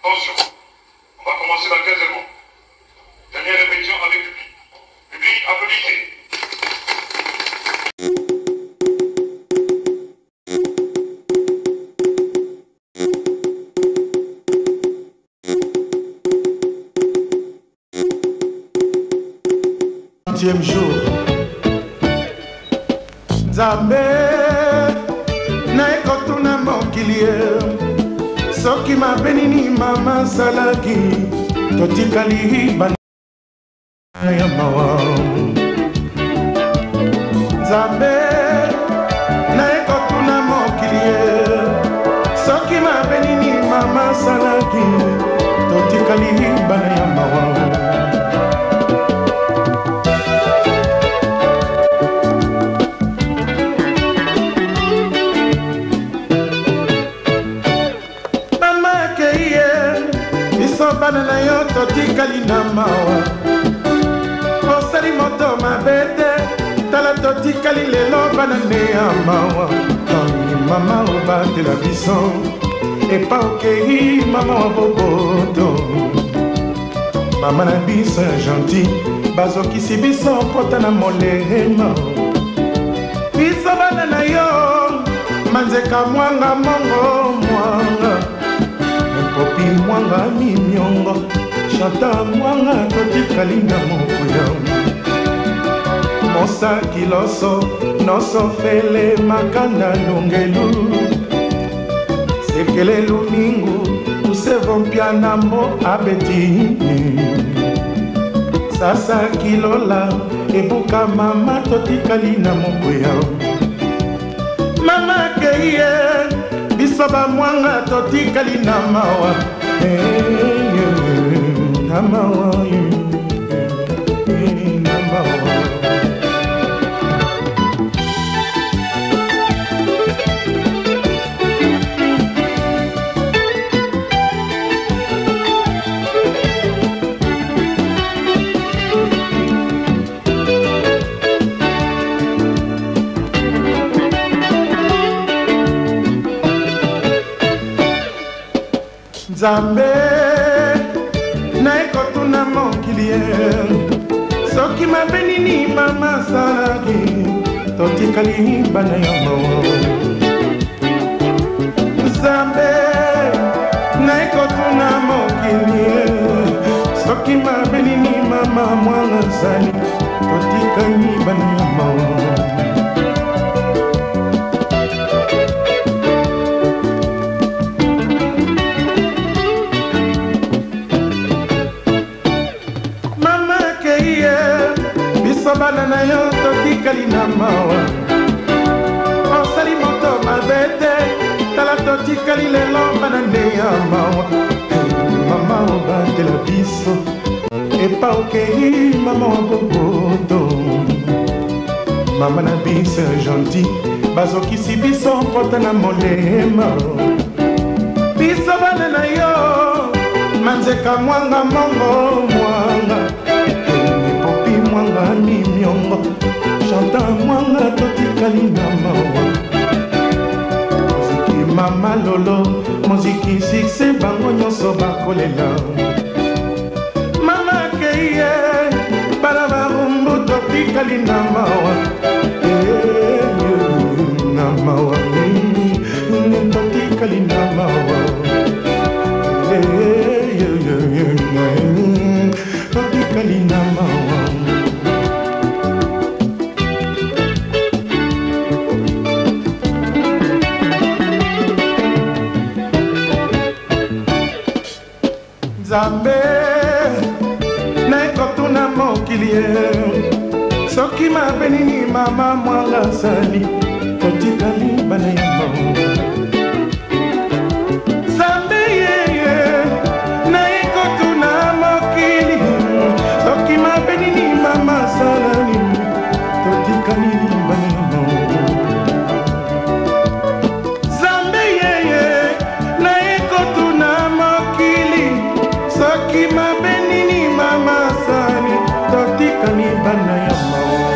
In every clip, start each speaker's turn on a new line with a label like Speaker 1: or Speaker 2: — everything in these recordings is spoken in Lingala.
Speaker 1: Attention, on va commencer dans 15 secondes. Dernière répétition avec public. Public, applaudissez.
Speaker 2: Jour Nzambe na ekotuna mokili soki mabenini mama salaki totikali bana ya mawa Nzambe na ekotuna mokili soki mabenini mama salaki totikali bana ya mawa bana na yo totikali na mawa osali moto mabete tala totikali lelo bana ne ya mawa mama obatela biso epa okei mama wa boboto mama na biso ya gentil bazokisi biso pota na molema biso bana na yo manzeka mwanga mongo mwanga Popi mwanga mimiongo Chanta mwanga totikali na mokuya Mosaki loso Noso fele makanda lungelu Sekele luningu Usevo mpiana mo abeti Sasa kilola Ebuka mama totikali na mokuya Mama keye Bisoba mwanga totikali na mawa na mawa na mawa Nzambe na ekotuna mokili soki mabenini mama salaki totikali bana ya mawa Nzambe na ekotuna mokili soki mabenini mama mwana zali totikali bana ya mawa bana na yo totikali na mawa osali moto mabete tala totikali lelo bana nde ya mawa mama obatela biso epa okei mama wa boboto mama na biso ya gentil bazokisi biso pota na molema biso bana na yo manzeka mwanga mongo mwanga mwanga mimiongo chanta mwanga totikali na mawa muziki mama lolo muziki sikse bango nyonso bakolela mama keye bana barumbu totikali na mawa na mawa totikali na mawa totikali na mawa Nzambe na ekotuna mokili soki mabenini mama mwanga sali totikali bana ya mawa Nzambe yeye na ekotuna mokili soki mabenini mama salani totikali bana ya mawa Nzambe yeye na ekotuna mokili soki mabenini mama sani totikali bana ya mawa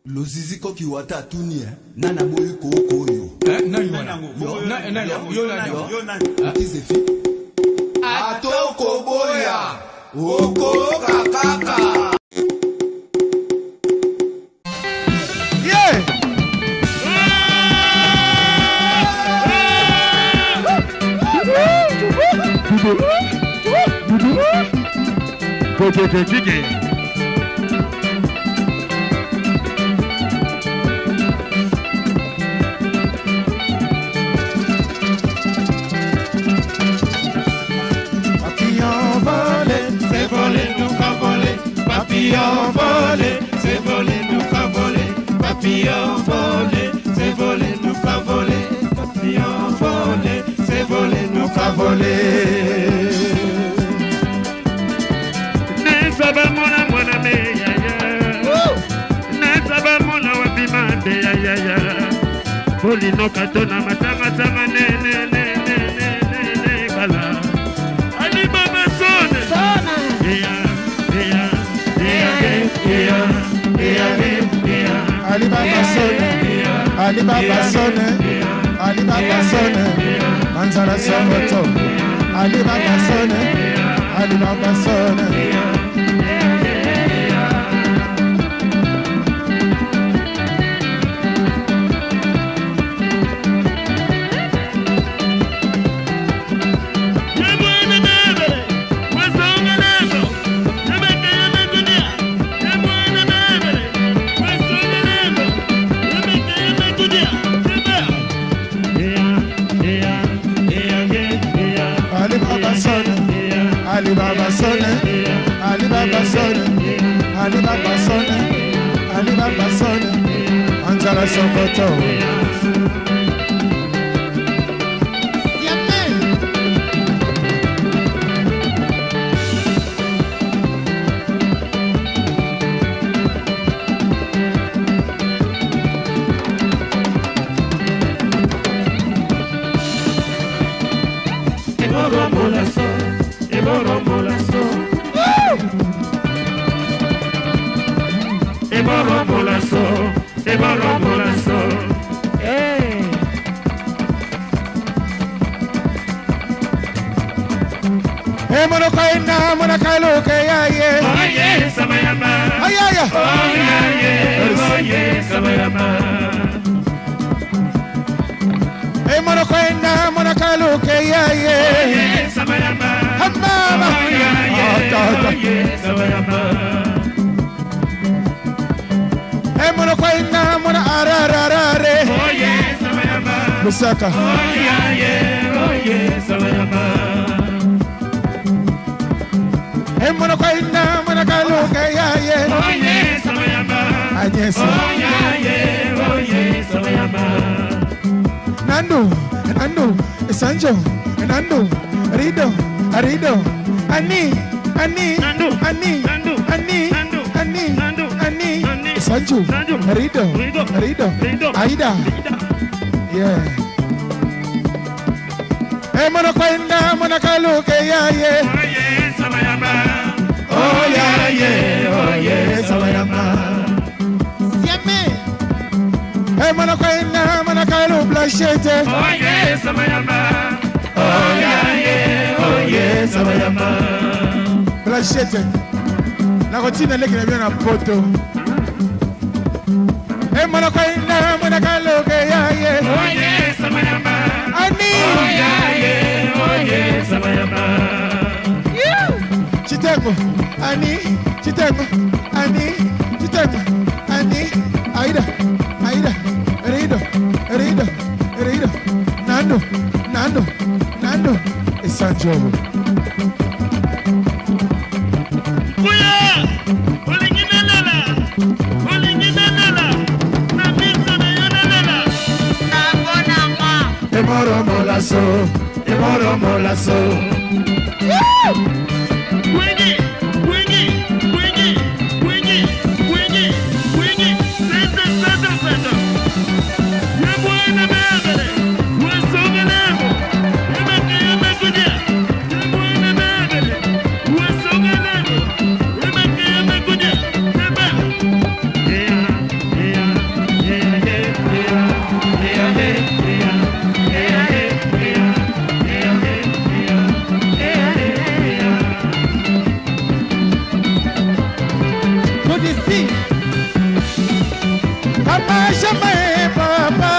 Speaker 3: Loziziko kiwata tuni nana boy koko yo. Kizefi. Atoko boya. Oko kakaka.
Speaker 2: Yeah.
Speaker 4: Papillon volé, c'est volé, nous qu'a volé. Papillon volé, c'est volé, nous qu'a volé. Papillon volé, c'est volé, nous qu'a volé. Nesaba mona mona me ya ya. Nesaba mona wabima me ya ya ya. Boli no katona matama tama ne ne ne ne ne ne ne bala. Ali mama sona. Sona.
Speaker 2: Ali Baba sonne, Ali Baba sonne, Ali Baba sonne, Manzara Somoto, Ali Baba sonne, Ali Baba sonne. Ali Baba sonne, Ali Baba sonne, Ali Baba sonne, Ali Baba sonne, Manzara Somoto. Musaka. Mono kwaina mona kaluka ya ye. Anyesa. Nando, Sanjo, Nando, Rido, Ani, Sanjo, Rido, Aida. Yeah. Hey, mono kwaina mona kaluka ya ye. Oh yeah, Samayama. Hey, Manakoina, Manakalu, Blashete. Oh yeah, Samayama. Oh yeah, Samayama. Blashete. La routine est que bien poto. Hey, Manakoina, Manakalu, yeah. Oh yeah, Samayama. Ani. Oh yeah, Samayama. Chitego, Ani, Aida, Rido, Nando, it's Sanjo. Emoro molaso. modifie. Papa jamais papa.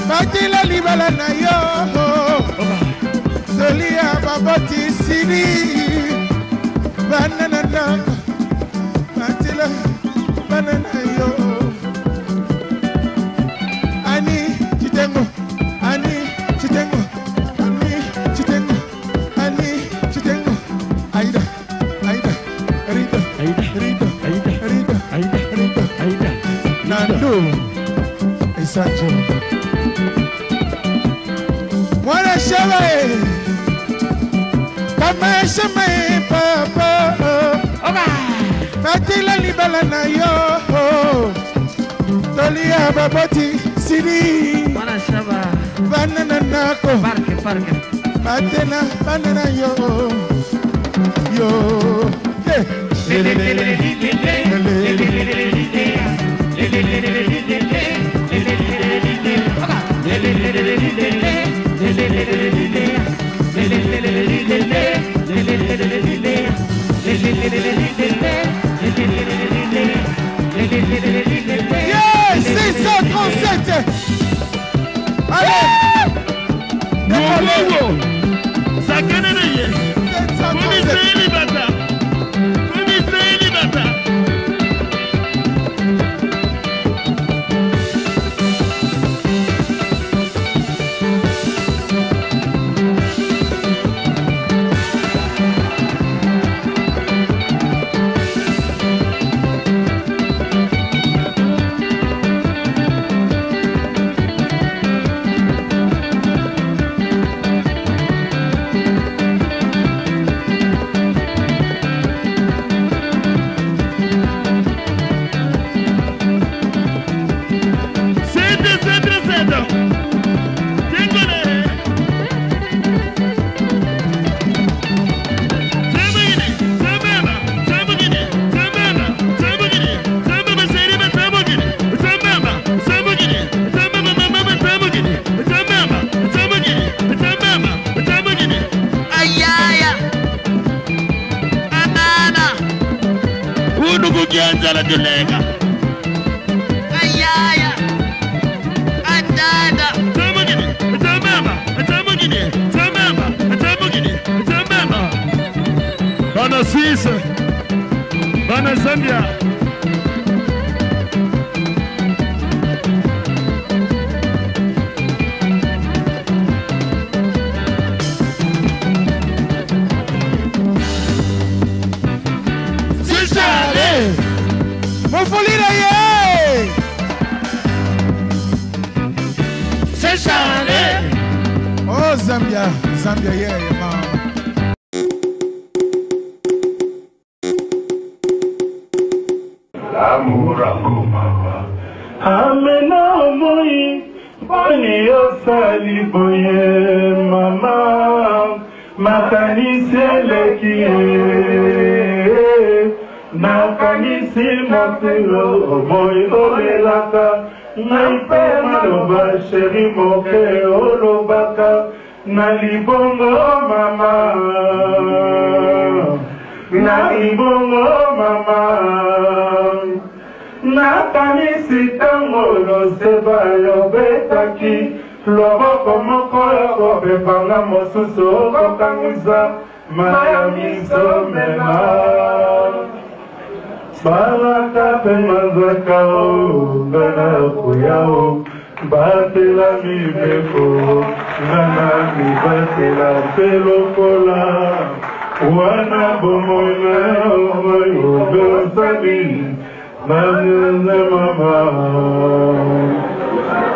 Speaker 2: Matila libala na yo. Tolia baboti sini. Banana na. Matila banana yo. Ani chitengo. Ani chitengo. Ani chitengo. Ani chitengo. Aida. Aida. Rita. Aida. Rita. Aida. Rita. Aida. Rita. Aida. Nando. Esanjo. Mwana shame. Kama shame papa. Oba. Matila libala na yo. Tolia baboti sini.
Speaker 4: Mwana shaba.
Speaker 2: Banana nako.
Speaker 4: Parque.
Speaker 2: Matena banana yo. Yo. Hey. Yes, 637. Allez.
Speaker 4: Angela Dulega. Ayaya. Andada. Tamagini. Tamama. Tamagini. Tamama. Tamagini. Tamama. Bana Suisse. Bana Zambia.
Speaker 2: Oh, Zambia, Zambia, yeah, mama.
Speaker 5: L'amour a mama. Amena moi, boni osali boye mama. Makanisi elekie, nakanisi motelo boy olelaka. Naipe maloba sheri moke olobaka na libongo mama, na libongo mama. Nakanisi tango loseba yobetaki loboko moko yokobebanga mosusu okokangisa maya miso mema. Baraka pe mazaka o ngana kuyao batela mi beko ngana mi batela pelo kola wana bomona o mayo besani nane mama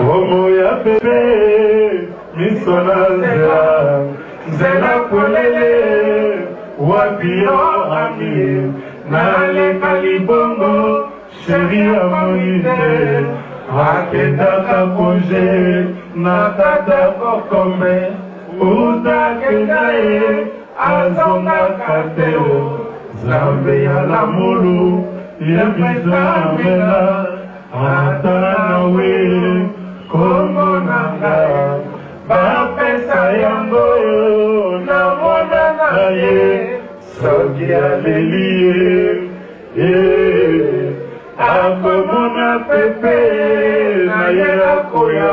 Speaker 5: omo ya pepe misona zela kolele wapio ami nale kalibongo sheri amoide akendaka koje nakata kokome udakengaye azongaka teo zambe ya lamulu yebizamela ata nawe kombo nanga bapesa yango namona na ye soki alelie akomona pepe na ye akoya.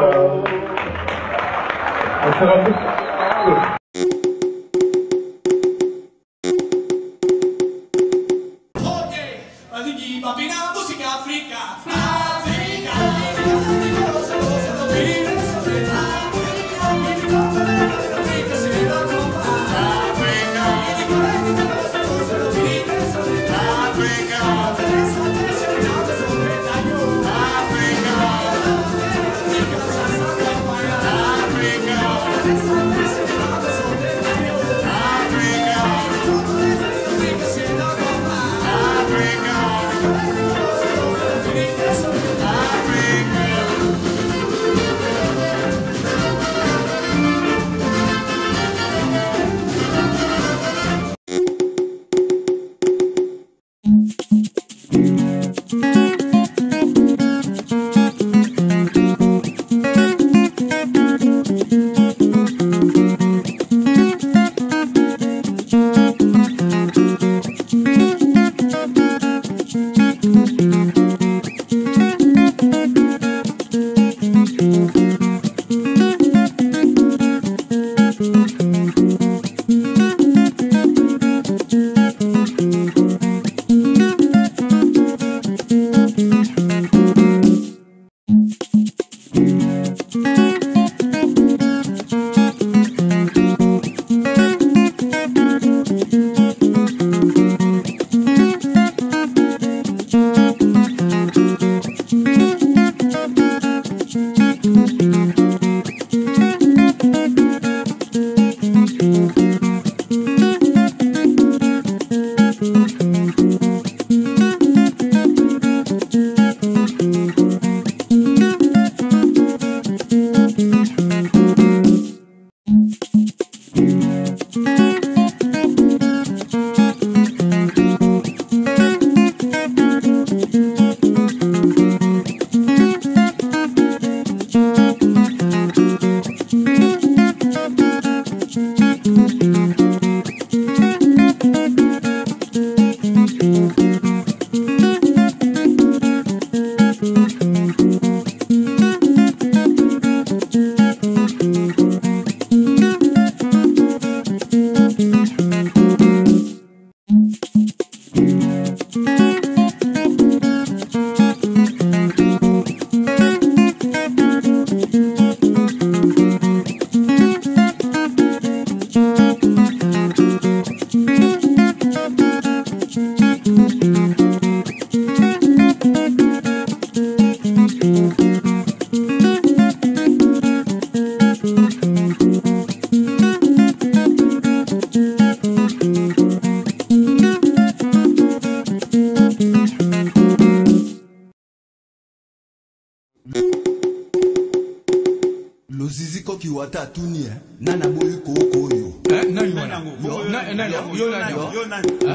Speaker 3: Loziziko kiwata tuni nana boy koko yo.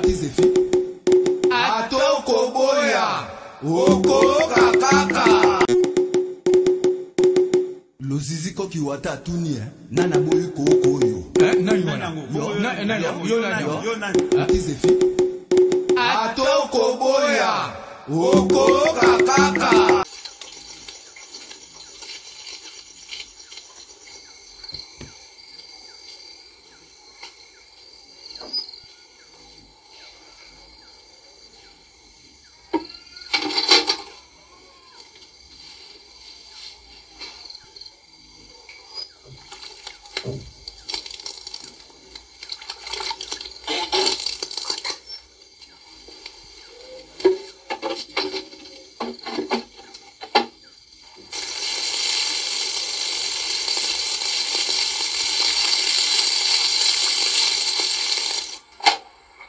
Speaker 3: Izefi. Atoko boya. Oko kakaka. Loziziko kiwata tuni nana boy koko yo. Izefi. Atoko boya. Oko kakaka.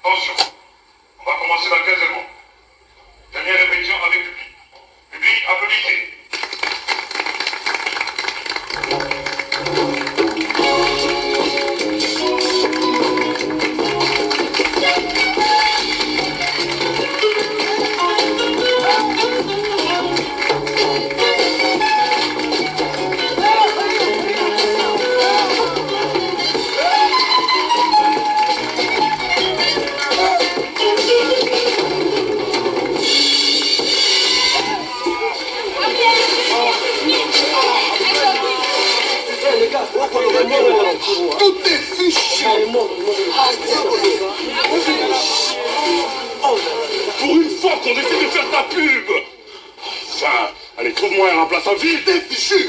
Speaker 1: Attention, on va commencer la 15e. Dernière répétition avec public. Public, applaudissez. Pour une fois qu'on décide de faire ta pub. Enfin, allez, trouve-moi un remplaçant vite, t'es fichu.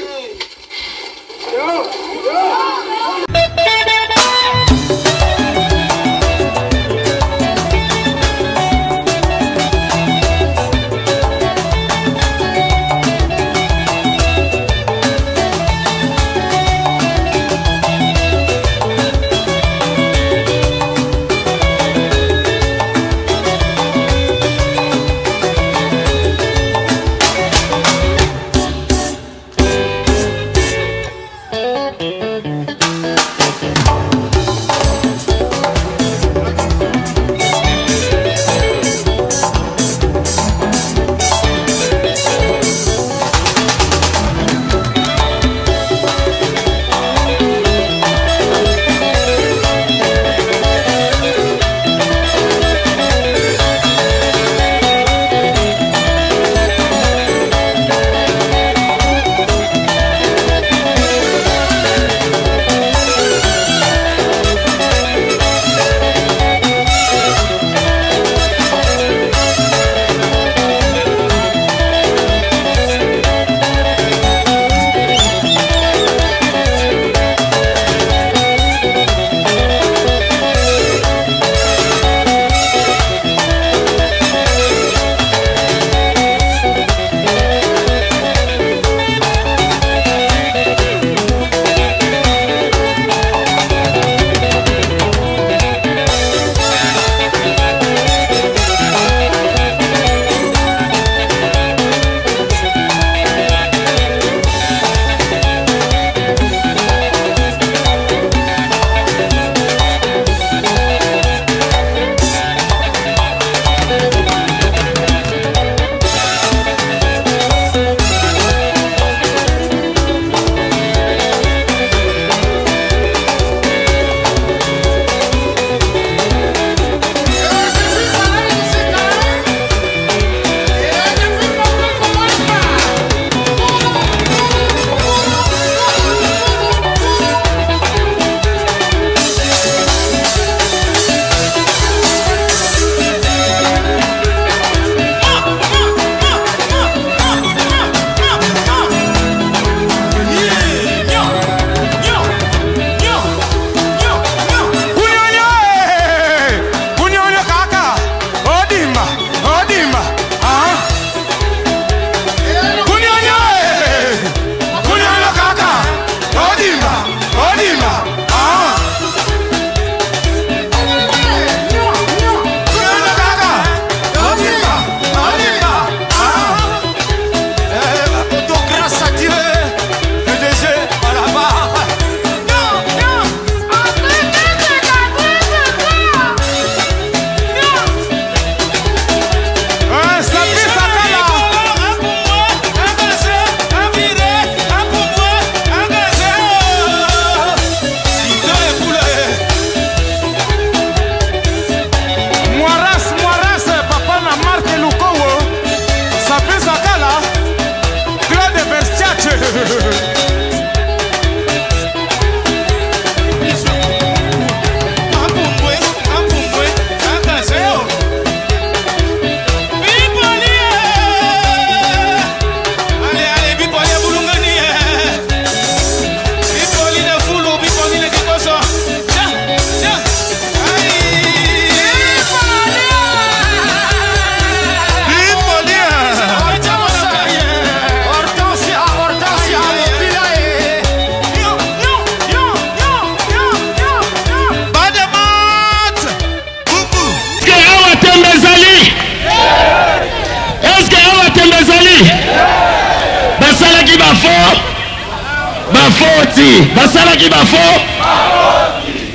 Speaker 4: Bafoti, basala qui bafo.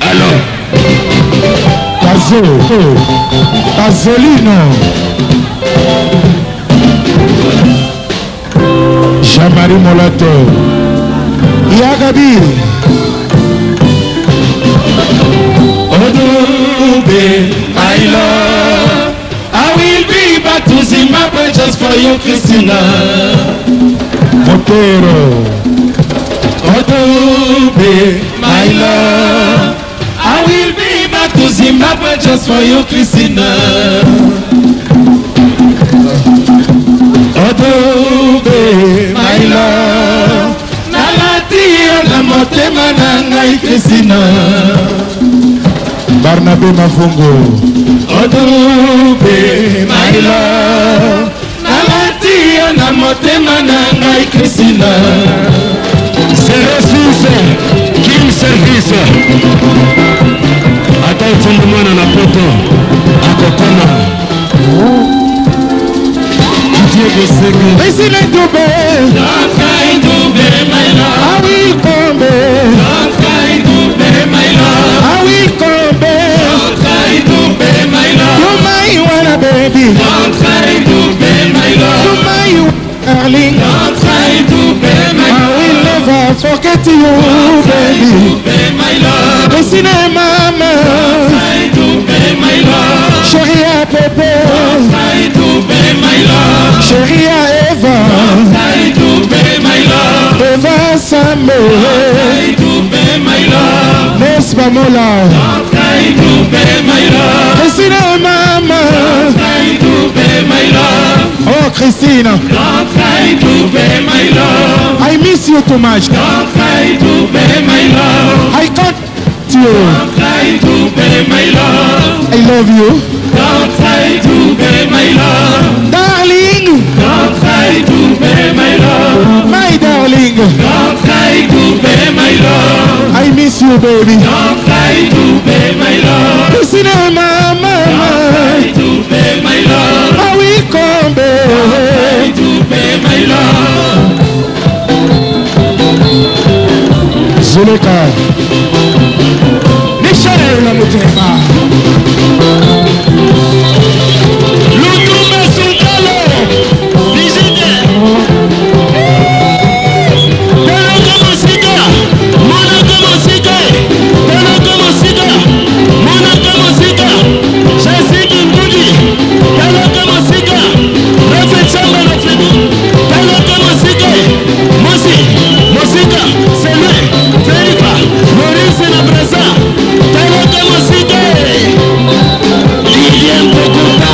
Speaker 4: Alors.
Speaker 2: Kazo, Kazolino. Jean-Marie Molato. Yagabi.
Speaker 4: Odube, my love. I will be back to Zimbabwe just for you, Christina.
Speaker 2: Motero.
Speaker 4: Odube, my love. I will be back to Zimbabwe just for you, Christina.
Speaker 2: ngai Christina Barnabé Mafungo Odube my love Nalatia na motema na ngai Christina
Speaker 4: Service King Service Ata ufundu mwana na poto Akokoma
Speaker 2: Christina Dube
Speaker 6: Don't cry Dube my love
Speaker 2: I will come back
Speaker 6: Don't cry Dube my love
Speaker 2: I will come back
Speaker 6: Don't cry Dube my love
Speaker 2: You're my one baby
Speaker 6: Don't cry Dube my love
Speaker 2: You're my darling
Speaker 6: Don't cry Dube my love
Speaker 2: I will never forget you baby
Speaker 6: Dube my love
Speaker 2: Christina mama
Speaker 6: Cry Dube my love
Speaker 2: Chérie à Pépé
Speaker 6: Cry Dube my love
Speaker 2: Chérie à Eva
Speaker 6: Cry Dube my love
Speaker 2: Eva Samé
Speaker 6: Cry Dube my love
Speaker 2: N'est-ce pas Mola
Speaker 6: Cry Dube my love
Speaker 2: Christina mama
Speaker 6: Cry Dube my love
Speaker 2: Oh Christine
Speaker 6: Don't cry Dube my love
Speaker 2: I miss you too much
Speaker 6: Don't cry Dube my love
Speaker 2: I can't you
Speaker 6: Don't cry Dube my love
Speaker 2: I love you
Speaker 6: Don't cry Dube my love
Speaker 2: Darling
Speaker 6: Don't cry Dube my love
Speaker 2: My darling
Speaker 6: Don't cry Dube my love
Speaker 2: I miss you baby
Speaker 6: Don't cry Dube my love
Speaker 2: Christina mama
Speaker 6: Cry Dube my love
Speaker 2: I will come back
Speaker 6: Cry Dube my love
Speaker 2: Zuleka Michel la mutema
Speaker 4: Lutumba Sundalo Visite Teloko Musika Monaco Musika Teloko Musika Monaco Musika Jessica Ngudi Teloko Musika Rafa Chamba Rafidu Teloko Musika Musi Musika Selwe Ferifa Maurice Nabrasa Teloko Musika Lilian Pokuta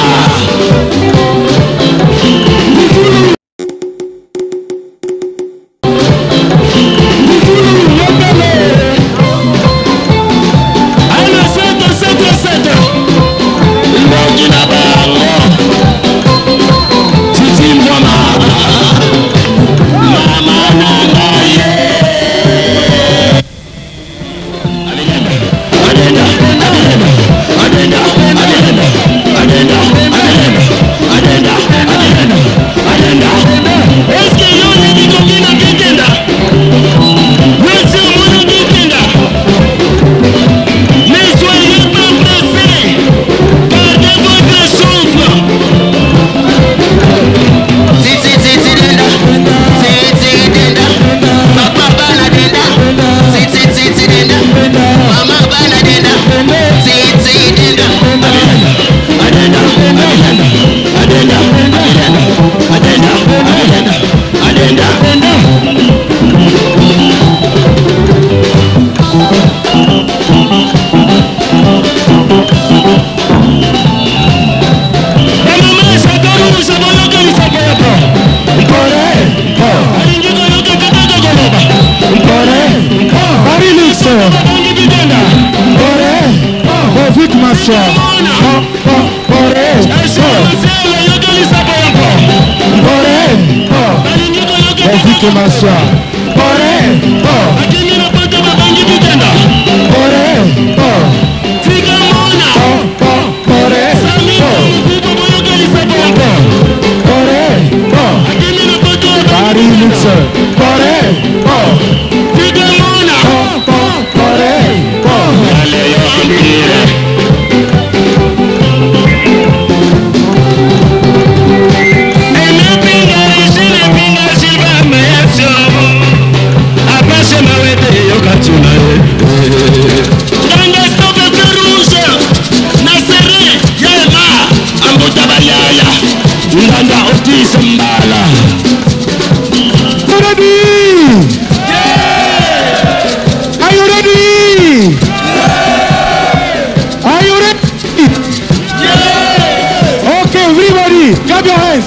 Speaker 2: Clap your hands.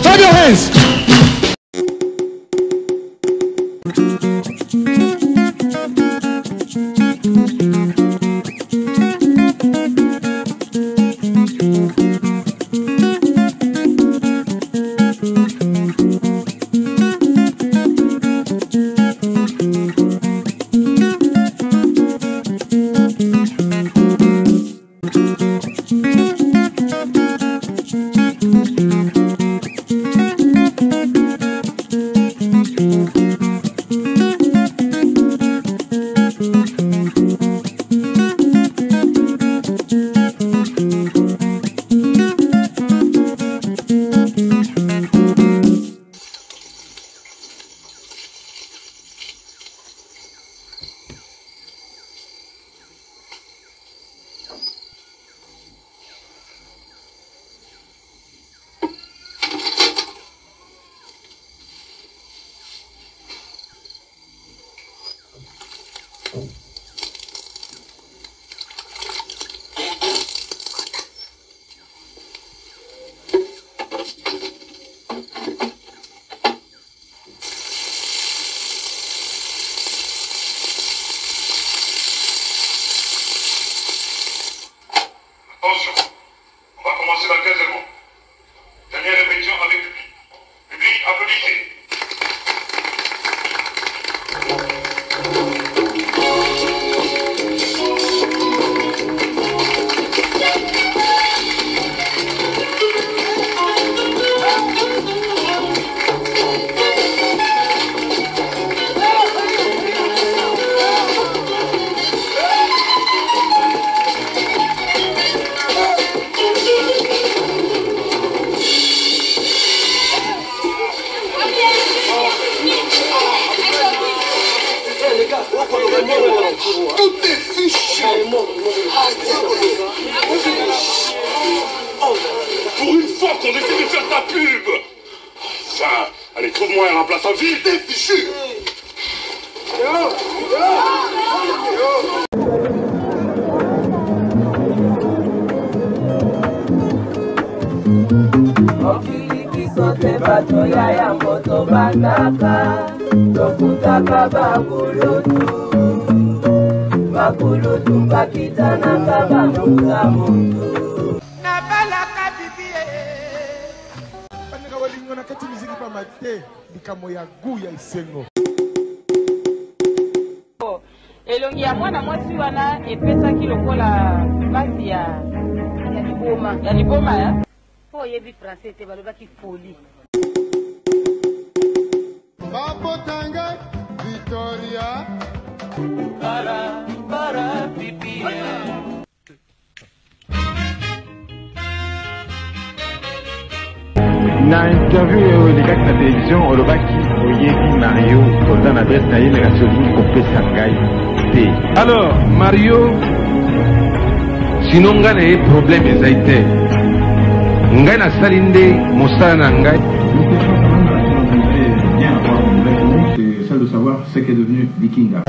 Speaker 2: Clap your hands.
Speaker 1: qu'on décide de faire ta pub. Ça, allez, trouve-moi un remplaçant vite et fichu.
Speaker 7: Sote bato ya moto bandaka Tokutaka bakulutu bakitanaka bamuta mutu
Speaker 2: Nabalaka bibie Paneka walingo na kati miziki pa mate Likamo ya gu ya isengo
Speaker 8: elongi ya mwana mwasi wana epesaki lokola basi ya liboma ya po yebi français te balobaki folie
Speaker 2: Babotanga Victoria
Speaker 6: para pipi.
Speaker 9: Na interview de kaka na télévision olobaki oyebi Mario oza na adresse na ye me kasi olingi kopesa ngai te. Alors Mario sino ngai na ye problème ezai te ngai nasali nde mosala na ngai.
Speaker 10: C'est celle de savoir ce qu'est devenu Vikinga.